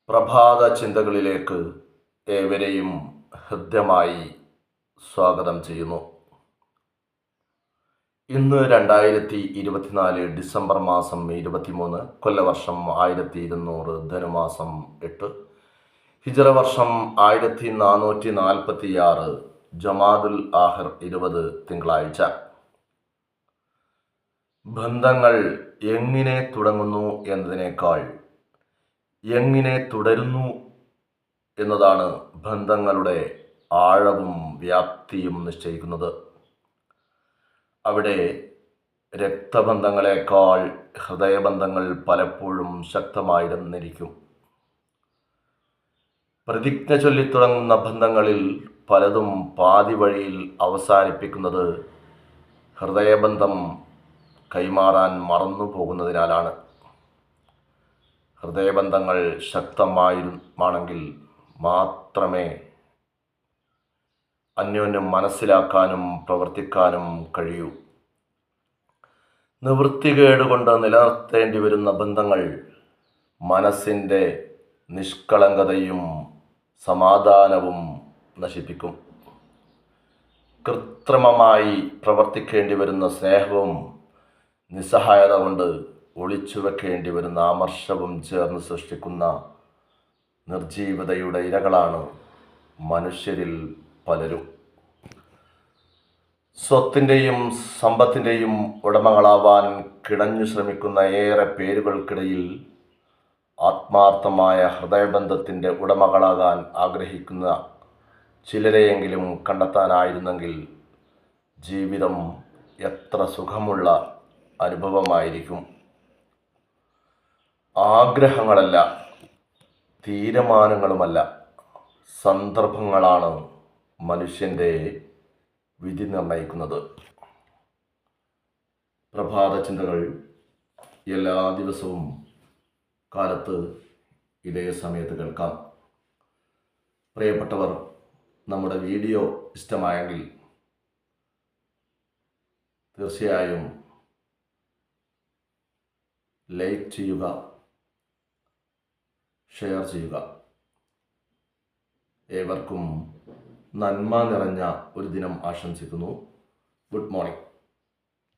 പ്രഭാത ചിന്തകളിലേക്ക് ഏവരെയും ഹൃദ്യമായി സ്വാഗതം ചെയ്യുന്നു. ഇന്ന് 2024 ഡിസംബർ മാസം 23, കൊല്ലവർഷം 1200, ധനുമാസം 8, ഹിജറ വർഷം 1446, ജമാദുൽ ആഹിർ 20, തിങ്കളാഴ്ച. ബന്ധങ്ങൾ എങ്ങനെ തുടങ്ങുന്നു എന്നതിനേക്കാൾ എങ്ങനെ തുടരുന്നു എന്നതാണ് ബന്ധങ്ങളുടെ ആഴവും വ്യാപ്തിയും നിശ്ചയിക്കുന്നത്. അവിടെ രക്തബന്ധങ്ങളെക്കാൾ ഹൃദയബന്ധങ്ങൾ പലപ്പോഴും ശക്തമായിരുന്നിരിക്കും. പ്രതിജ്ഞ ചൊല്ലിത്തുടങ്ങുന്ന ബന്ധങ്ങളിൽ പലതും പാതി വഴിയിൽ അവസാനിപ്പിക്കുന്നത് ഹൃദയബന്ധം കൈമാറാൻ മറന്നു പോകുന്നതിനാലാണ്. ഹൃദയബന്ധങ്ങൾ ശക്തമാണെങ്കിൽ മാത്രമേ അന്യോന്യം മനസ്സിലാക്കാനും പ്രവർത്തിക്കാനും കഴിയൂ. നിവൃത്തികേട് കൊണ്ട് നിലനിർത്തേണ്ടി വരുന്ന ബന്ധങ്ങൾ മനസ്സിൻ്റെ നിഷ്കളങ്കതയും സമാധാനവും നശിപ്പിക്കും. കൃത്രിമമായി പ്രവർത്തിക്കേണ്ടി വരുന്ന സ്നേഹവും നിസ്സഹായത കൊണ്ട് ഒളിച്ചു വെക്കേണ്ടി വരുന്ന ആമർഷവും ചേർന്ന് സൃഷ്ടിക്കുന്ന നിർജീവതയുടെ ഇരകളാണ് മനുഷ്യരിൽ പലരും. സ്വത്തിൻ്റെയും സമ്പത്തിൻ്റെയും ഉടമകളാവാൻ കിണഞ്ഞു ശ്രമിക്കുന്ന ഏറെ പേരുകൾക്കിടയിൽ ആത്മാർത്ഥമായ ഹൃദയബന്ധത്തിൻ്റെ ഉടമകളാകാൻ ആഗ്രഹിക്കുന്ന ചിലരെയെങ്കിലും കണ്ടെത്താനായിരുന്നെങ്കിൽ ജീവിതം എത്ര സുഖമുള്ള അനുഭവമായിരിക്കും. ആഗ്രഹങ്ങളല്ല, തീരുമാനങ്ങളുമല്ല, സന്ദർഭങ്ങളാണ് മനുഷ്യൻ്റെ വിധി നിർണയിക്കുന്നത്. പ്രഭാത ചിന്തകൾ എല്ലാ ദിവസവും കാലത്ത് ഇതേ സമയത്ത് കേൾക്കാം. പ്രിയപ്പെട്ടവർ, നമ്മുടെ വീഡിയോ ഇഷ്ടമായെങ്കിൽ തീർച്ചയായും ലൈക്ക് ചെയ്യുക, ഷെയർ ചെയ്യുക. ഏവർക്കും നന്മ നിറഞ്ഞ ഒരു ദിനം ആശംസിക്കുന്നു. Good morning.